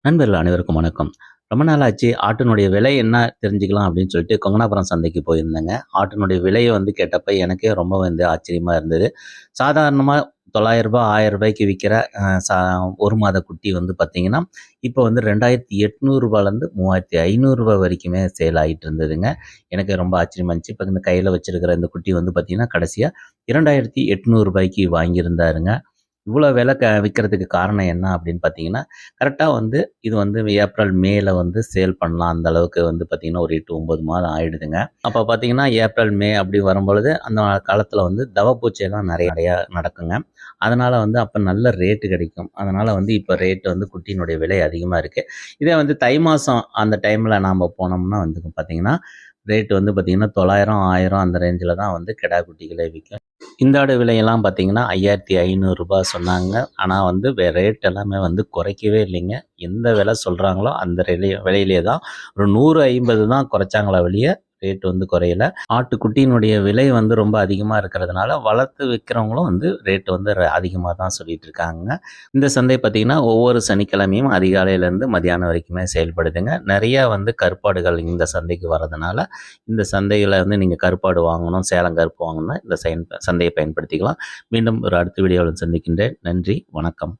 நண்பர்கள் அனைவருக்கும் வணக்கம். ரொம்ப நாள் ஆச்சு. ஆட்டினுடைய விலை என்ன தெரிஞ்சுக்கலாம் அப்படின்னு சொல்லிட்டு கொங்கனாபுரம் சந்தைக்கு போயிருந்தேங்க. ஆட்டினுடைய விலைய கேட்டப்ப எனக்கே ரொம்ப ஆச்சரியமா இருந்தது. சாதாரணமா ரூ. 900 ரூ. 1000க்கு விக்கிற அ சா 1 மாத குட்டி பார்த்தீங்கன்னா, இப்போ ரூ. 2800லேருந்து ரூ. 3500 வரைக்குமே சேல் ஆயிட்டு இருந்ததுங்க. எனக்கு ரொம்ப ஆச்சரியமா இருந்துச்சு. இப்ப இந்த கையில வச்சிருக்கிற இந்த குட்டி பார்த்தீங்கன்னா, கடைசியா ரூ. 2800 வாங்கியிருந்தாருங்க. இவ்வளோ விலை விற்கிறதுக்கு காரணம் என்ன அப்படின்னு பார்த்தீங்கன்னா, கரெக்ட்டா இது ஏப்ரல், மேல சேல் பண்ணலாம். அந்த அளவுக்கு பார்த்தீங்கன்னா, ஒரு 8, 9 மாதம் ஆயிடுதுங்க. அப்ப பார்த்தீங்கன்னா, ஏப்ரல், மே அப்படி வரும்பொழுது, அந்த காலத்தில தவப்பூச்சைலாம் நெறையா நடக்குங்க. அதனால அப்ப நல்ல ரேட்டு கிடைக்கும். அதனால இப்ப ரேட் குட்டியினுடைய விலை அதிகமா இருக்கு. இதே தை மாசம் அந்த டைம்ல நாம போனோம்னா பார்த்தீங்கன்னா, ரேட் பார்த்தீங்கன்னா 900, 1000 அந்த ரேஞ்சில தான் கிடா குட்டிகளே விக்கும். இந்த ஆடு விலையெல்லாம் பார்த்தீங்கன்னா, ரூ. 5500 சொன்னாங்க. ஆனா ரேட் எல்லாமே குறைக்கவே இல்லைங்க. எந்த விலை சொல்றாங்களோ அந்த விலையிலேயே தான். ஒரு 100, 50 தான் குறைச்சாங்களே ஒழிய, ரேட் குறையல. ஆட்டுக்குட்டியினுடைய விலை ரொம்ப அதிகமா இருக்கிறதுனால, வளர்த்து விக்கிறவங்களும் ரேட் அதிகமா தான் சொல்லிட்டு இருக்காங்க. இந்த சந்தை பார்த்தீங்கன்னா, ஒவ்வொரு சனிக்கிழமையும் அதிகாலையிலேருந்து மதியானம் வரைக்குமே செயல்படுதுங்க. நெறைய கருப்பாடுகள் இந்த சந்தைக்கு வரதுனால, இந்த சந்தையில நீங்க கருப்பாடு வாங்கணும், சேலம் கருப்பு வாங்கணும்னா இந்த சந்தையை பயன்படுத்திக்கலாம். மீண்டும் ஒரு அடுத்த வீடியோவில் சந்திக்கின்றேன். நன்றி, வணக்கம்.